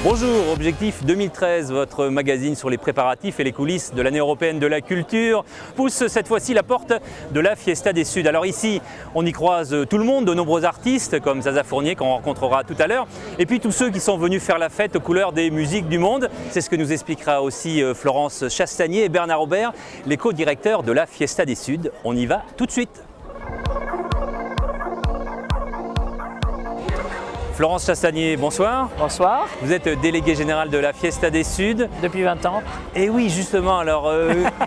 Bonjour, Objectif 2013, votre magazine sur les préparatifs et les coulisses de l'année européenne de la culture, pousse cette fois-ci la porte de la Fiesta des Suds. Alors ici, on y croise tout le monde, de nombreux artistes comme Zaza Fournier qu'on rencontrera tout à l'heure, et puis tous ceux qui sont venus faire la fête aux couleurs des musiques du monde. C'est ce que nous expliquera aussi Florence Chastanier et Bernard Aubert, les co-directeurs de la Fiesta des Suds. On y va tout de suite. Florence Chastanier, bonsoir. Bonsoir. Vous êtes déléguée générale de la Fiesta des Suds. Depuis 20 ans. Et oui, justement, alors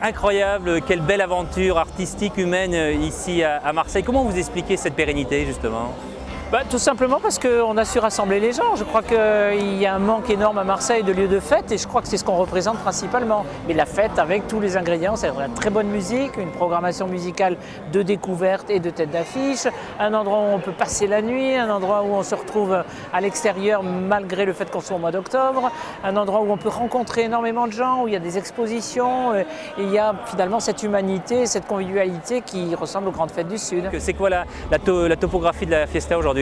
incroyable, quelle belle aventure artistique, humaine ici à Marseille. Comment vous expliquez cette pérennité justement ? Tout simplement parce qu'on a su rassembler les gens. Je crois qu'il y a un manque énorme à Marseille de lieux de fête et je crois que c'est ce qu'on représente principalement. Mais la fête avec tous les ingrédients, c'est de la très bonne musique, une programmation musicale de découverte et de tête d'affiche, un endroit où on peut passer la nuit, un endroit où on se retrouve à l'extérieur malgré le fait qu'on soit au mois d'octobre, un endroit où on peut rencontrer énormément de gens, où il y a des expositions et il y a finalement cette humanité, cette convivialité qui ressemble aux grandes fêtes du Sud. C'est quoi la topographie de la Fiesta aujourd'hui ?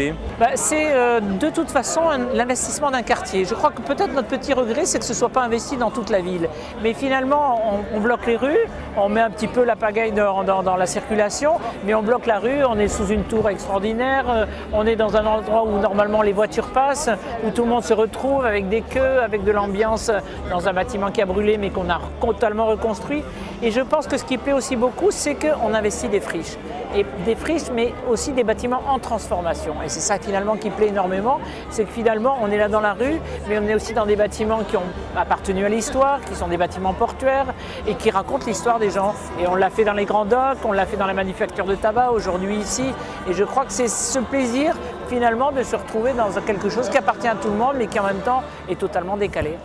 C'est de toute façon l'investissement d'un quartier. Je crois que peut-être notre petit regret, c'est que ce ne soit pas investi dans toute la ville. Mais finalement, on bloque les rues, on met un petit peu la pagaille dans la circulation, mais on bloque la rue, on est sous une tour extraordinaire, on est dans un endroit où normalement les voitures passent, où tout le monde se retrouve avec des queues, avec de l'ambiance dans un bâtiment qui a brûlé mais qu'on a totalement reconstruit. Et je pense que ce qui plaît aussi beaucoup, c'est qu'on investit des friches. Et des friches, mais aussi des bâtiments en transformation. Et c'est ça finalement qui plaît énormément, c'est que finalement on est là dans la rue, mais on est aussi dans des bâtiments qui ont appartenu à l'histoire, qui sont des bâtiments portuaires et qui racontent l'histoire des gens. Et on l'a fait dans les grands docks, on l'a fait dans la manufacture de tabac, aujourd'hui ici. Et je crois que c'est ce plaisir finalement de se retrouver dans quelque chose qui appartient à tout le monde, mais qui en même temps est totalement décalé.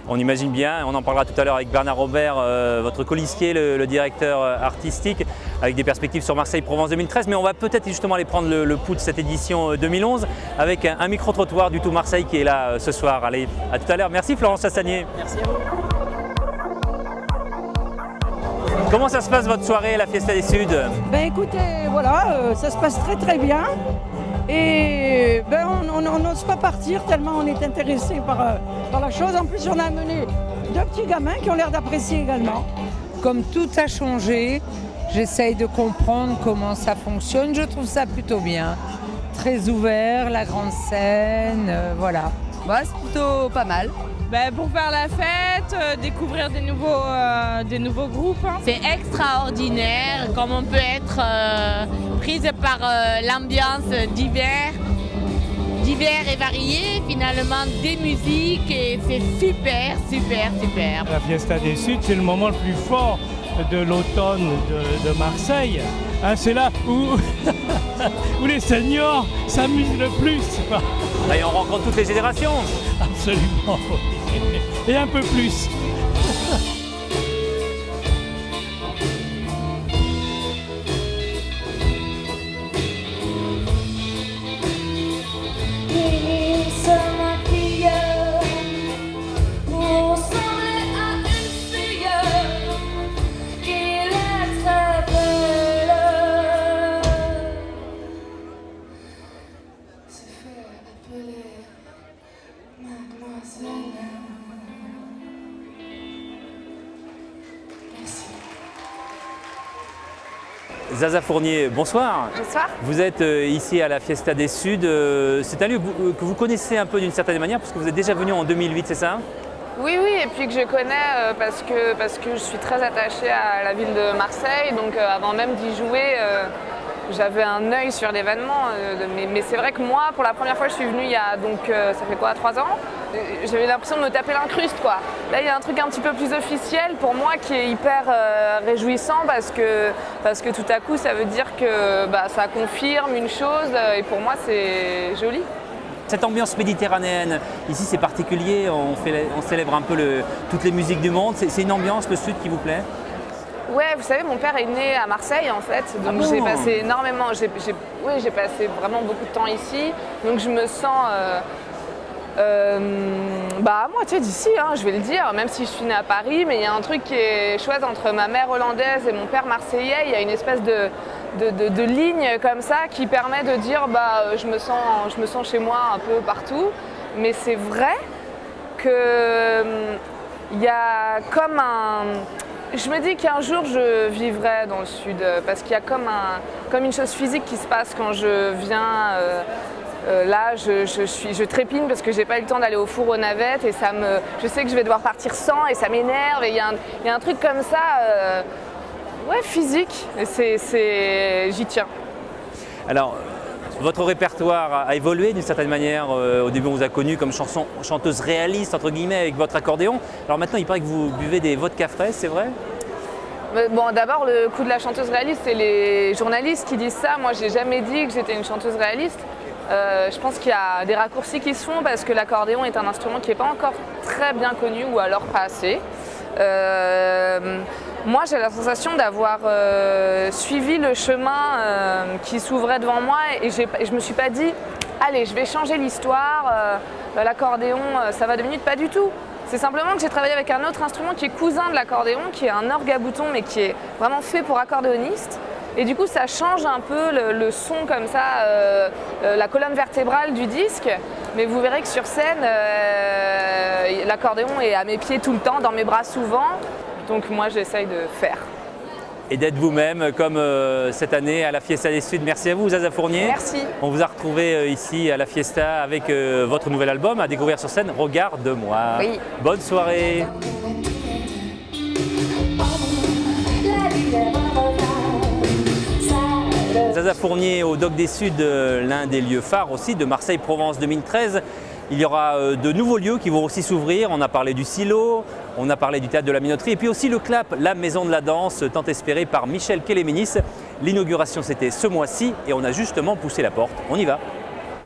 On imagine bien, on en parlera tout à l'heure avec Bernard Aubert, votre colistier, le directeur artistique, avec des perspectives sur Marseille-Provence 2013, mais on va peut-être justement aller prendre le pouls de cette édition 2011 avec un micro-trottoir du Tout Marseille qui est là ce soir. Allez, à tout à l'heure. Merci Florence Chastanier. Merci à vous. Comment ça se passe votre soirée à la Fiesta des Suds ? Écoutez, voilà, ça se passe très très bien. Et on n'ose pas partir tellement on est intéressé par la chose. En plus, on a amené deux petits gamins qui ont l'air d'apprécier également. Comme tout a changé, j'essaye de comprendre comment ça fonctionne. Je trouve ça plutôt bien. Très ouvert, la grande scène, voilà. C'est plutôt pas mal. Pour faire la fête, découvrir des nouveaux groupes. C'est extraordinaire, comme on peut être prise par l'ambiance divers et variée, finalement, des musiques, et c'est super. La Fiesta des Suds, c'est le moment le plus fort de l'automne de Marseille. C'est là où les seniors s'amusent le plus. Et on rencontre toutes les générations. Absolument. Et un peu plus. Zaza Fournier, bonsoir. Bonsoir. Vous êtes ici à la Fiesta des Suds. C'est un lieu que vous connaissez un peu d'une certaine manière parce que vous êtes déjà venu en 2008, c'est ça ? Oui, et puis que je connais parce que je suis très attachée à la ville de Marseille. Donc avant même d'y jouer, j'avais un œil sur l'événement. Mais c'est vrai que moi, pour la première fois, je suis venue il y a ça fait quoi, 3 ans ? J'avais l'impression de me taper l'incruste, quoi. Là, il y a un truc un petit peu plus officiel pour moi qui est hyper réjouissant parce que tout à coup, ça veut dire que ça confirme une chose et pour moi, c'est joli. Cette ambiance méditerranéenne, ici c'est particulier, on célèbre un peu toutes les musiques du monde. C'est une ambiance, le Sud, qui vous plaît ? Ouais, vous savez, mon père est né à Marseille en fait, donc j'ai passé énormément, j'ai passé vraiment beaucoup de temps ici, donc je me sens à moitié d'ici, je vais le dire, même si je suis née à Paris, mais il y a un truc qui est chouette entre ma mère hollandaise et mon père marseillais, il y a une espèce de ligne comme ça qui permet de dire je me sens chez moi un peu partout, mais c'est vrai il y a comme un... Je me dis qu'un jour je vivrai dans le sud parce qu'il y a comme une chose physique qui se passe quand je viens. Là, je trépigne parce que j'ai pas eu le temps d'aller au four aux navettes et je sais que je vais devoir partir sans et ça m'énerve. Et il y a un truc comme ça, physique. Et j'y tiens. Alors, votre répertoire a évolué d'une certaine manière. Au début, on vous a connu comme chanteuse réaliste, entre guillemets, avec votre accordéon. Alors maintenant, il paraît que vous buvez des vodka fraises, c'est vrai ? Bon, d'abord, le coup de la chanteuse réaliste, c'est les journalistes qui disent ça. Moi, j'ai jamais dit que j'étais une chanteuse réaliste. Je pense qu'il y a des raccourcis qui se font parce que l'accordéon est un instrument qui n'est pas encore très bien connu ou alors pas assez. Moi, j'ai la sensation d'avoir suivi le chemin qui s'ouvrait devant moi et je me suis pas dit « Allez, je vais changer l'histoire, l'accordéon, ça va devenir pas du tout ». C'est simplement que j'ai travaillé avec un autre instrument qui est cousin de l'accordéon, qui est un orgue à boutons, mais qui est vraiment fait pour accordéoniste. Et du coup, ça change un peu le son comme ça, la colonne vertébrale du disque. Mais vous verrez que sur scène, l'accordéon est à mes pieds tout le temps, dans mes bras souvent. Donc moi, j'essaye de faire. Et d'être vous-même, comme cette année à la Fiesta des Suds. Merci à vous, Zaza Fournier. Merci. On vous a retrouvé ici à la Fiesta avec votre nouvel album à découvrir sur scène, Regarde-moi. Oui. Bonne soirée. Zaza Fournier au Doc des Suds, l'un des lieux phares aussi de Marseille-Provence 2013. Il y aura de nouveaux lieux qui vont aussi s'ouvrir. On a parlé du Silo, on a parlé du Théâtre de la Minoterie et puis aussi le Clap, la maison de la danse, tant espérée par Michel Kéléménis. L'inauguration c'était ce mois-ci et on a justement poussé la porte. On y va.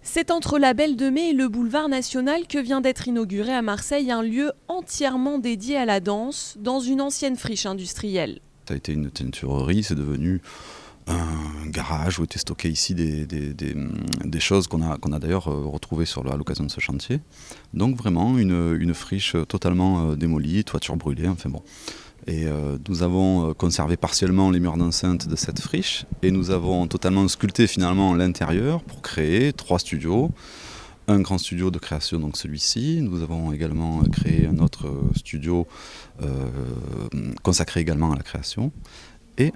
C'est entre la Belle de Mai et le boulevard National que vient d'être inauguré à Marseille un lieu entièrement dédié à la danse dans une ancienne friche industrielle. Ça a été une teinturerie, c'est devenu un garage où étaient stockées ici des choses qu'on a d'ailleurs retrouvées à l'occasion de ce chantier. Donc vraiment une friche totalement démolie, toiture brûlée, enfin bon. Et nous avons conservé partiellement les murs d'enceinte de cette friche et nous avons totalement sculpté finalement l'intérieur pour créer 3 studios. Un grand studio de création, donc celui-ci. Nous avons également créé un autre studio consacré également à la création. Et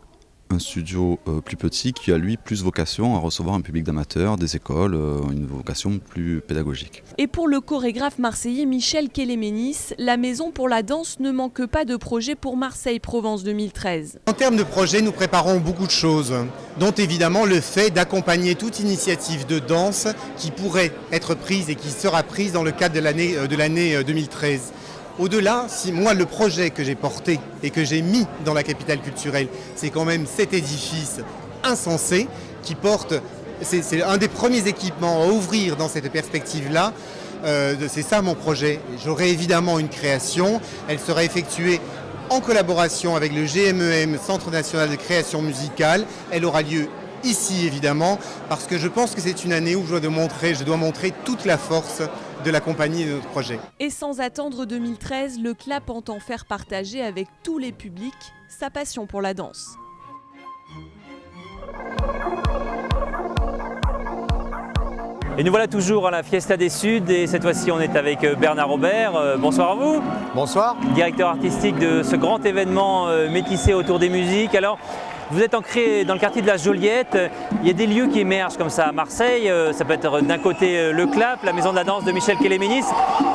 un studio plus petit qui a lui plus vocation à recevoir un public d'amateurs, des écoles, une vocation plus pédagogique. Et pour le chorégraphe marseillais Michel Kéléménis, la Maison pour la danse ne manque pas de projets pour Marseille-Provence 2013. En termes de projets, nous préparons beaucoup de choses, dont évidemment le fait d'accompagner toute initiative de danse qui pourrait être prise et qui sera prise dans le cadre de l'année 2013. Au-delà, si moi le projet que j'ai porté et que j'ai mis dans la capitale culturelle, c'est quand même cet édifice insensé qui porte, c'est un des premiers équipements à ouvrir dans cette perspective-là. C'est ça mon projet. J'aurai évidemment une création, elle sera effectuée en collaboration avec le GMEM, Centre National de Création Musicale. Elle aura lieu ici évidemment, parce que je pense que c'est une année où je dois montrer toute la force de la compagnie et de notre projet. Et sans attendre 2013, le Clap entend faire partager avec tous les publics sa passion pour la danse. Et nous voilà toujours à la Fiesta des Suds et cette fois-ci on est avec Bernard Robert. Bonsoir à vous. Bonsoir. Directeur artistique de ce grand événement métissé autour des musiques. Alors, vous êtes ancré dans le quartier de la Joliette. Il y a des lieux qui émergent comme ça à Marseille. Ça peut être d'un côté le Clap, la maison de la danse de Michel Kéléménis.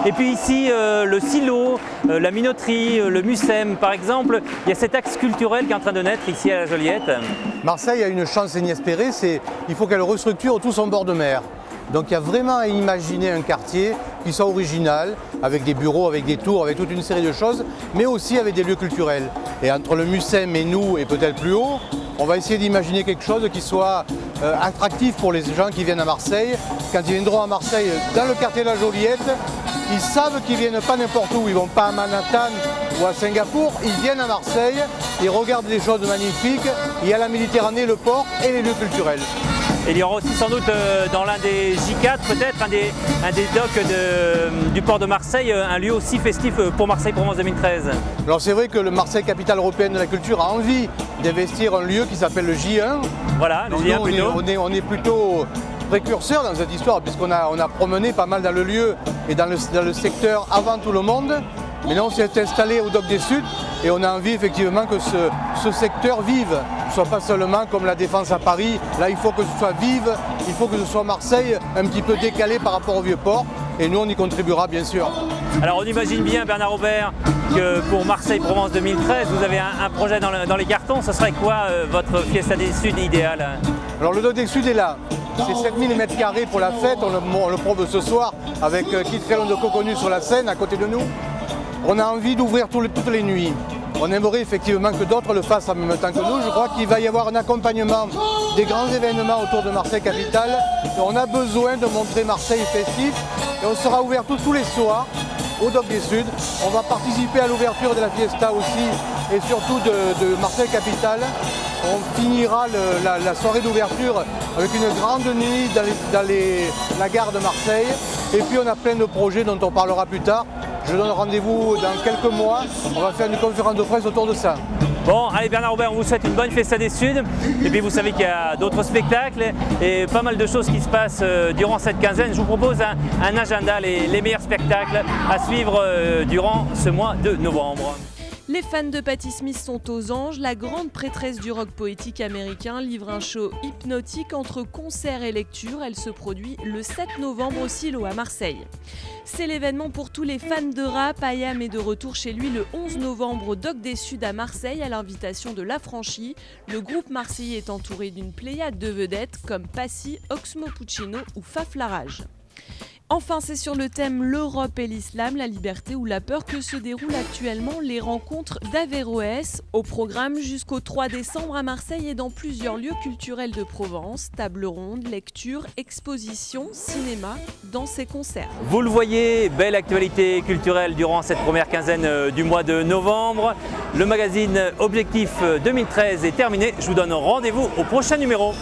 Et puis ici, le Silo, la Minoterie, le Mucem par exemple. Il y a cet axe culturel qui est en train de naître ici à la Joliette. Marseille a une chance inespérée, il faut qu'elle restructure tout son bord de mer. Donc il y a vraiment à imaginer un quartier qui soit original, avec des bureaux, avec des tours, avec toute une série de choses, mais aussi avec des lieux culturels. Et entre le Mucem et nous, et peut-être plus haut, on va essayer d'imaginer quelque chose qui soit attractif pour les gens qui viennent à Marseille. Quand ils viendront à Marseille, dans le quartier de la Joliette, ils savent qu'ils ne viennent pas n'importe où, ils ne vont pas à Manhattan ou à Singapour, ils viennent à Marseille, ils regardent des choses magnifiques, il y a la Méditerranée, le port et les lieux culturels. Et il y aura aussi sans doute dans l'un des J4, peut-être, un des docks du port de Marseille, un lieu aussi festif pour Marseille-Provence 2013. Alors c'est vrai que le Marseille, capitale européenne de la culture, a envie d'investir un lieu qui s'appelle le J1. Voilà, le J1 plutôt. On est plutôt précurseurs dans cette histoire, puisqu'on a promené pas mal dans le lieu et dans le secteur avant tout le monde. Mais là, on s'est installé au Dock des Suds et on a envie effectivement que ce secteur vive, que ce soit pas seulement comme la Défense à Paris. Là, il faut que ce soit vive, il faut que ce soit Marseille un petit peu décalé par rapport au Vieux-Port. Et nous, on y contribuera bien sûr. Alors on imagine bien, Bernard Aubert, que pour Marseille-Provence 2013, vous avez un projet dans les cartons. Ce serait quoi votre Fiesta des Suds idéal? Alors le Dock des Suds est là. C'est 7000 m² pour la fête. On le prouve ce soir avec Kit Crélon de Coconu sur la scène à côté de nous. On a envie d'ouvrir toutes les nuits. On aimerait effectivement que d'autres le fassent en même temps que nous. Je crois qu'il va y avoir un accompagnement des grands événements autour de Marseille-Capitale. On a besoin de montrer Marseille festif et on sera ouvert tous les soirs au Dock des Suds. On va participer à l'ouverture de la Fiesta aussi et surtout de Marseille-Capitale. On finira la soirée d'ouverture avec une grande nuit dans la gare de Marseille. Et puis on a plein de projets dont on parlera plus tard. Je donne rendez-vous dans quelques mois. On va faire une conférence de presse autour de ça. Bon, allez Bernard Aubert, on vous souhaite une bonne Fiesta des Suds. Et puis vous savez qu'il y a d'autres spectacles et pas mal de choses qui se passent durant cette quinzaine. Je vous propose un agenda, les meilleurs spectacles à suivre durant ce mois de novembre. Les fans de Patti Smith sont aux anges. La grande prêtresse du rock poétique américain livre un show hypnotique entre concert et lecture. Elle se produit le 7 novembre au Silo à Marseille. C'est l'événement pour tous les fans de rap. IAM est de retour chez lui le 11 novembre au Dock des Suds à Marseille à l'invitation de L'Affranchi. Le groupe marseillais est entouré d'une pléiade de vedettes comme Passy, Oxmo Puccino ou Faf Larage. Enfin, c'est sur le thème l'Europe et l'islam, la liberté ou la peur que se déroulent actuellement les rencontres d'Averroès. Au programme jusqu'au 3 décembre à Marseille et dans plusieurs lieux culturels de Provence. Table ronde, lecture, exposition, cinéma, danse et concerts. Vous le voyez, belle actualité culturelle durant cette première quinzaine du mois de novembre. Le magazine Objectif 2013 est terminé. Je vous donne rendez-vous au prochain numéro.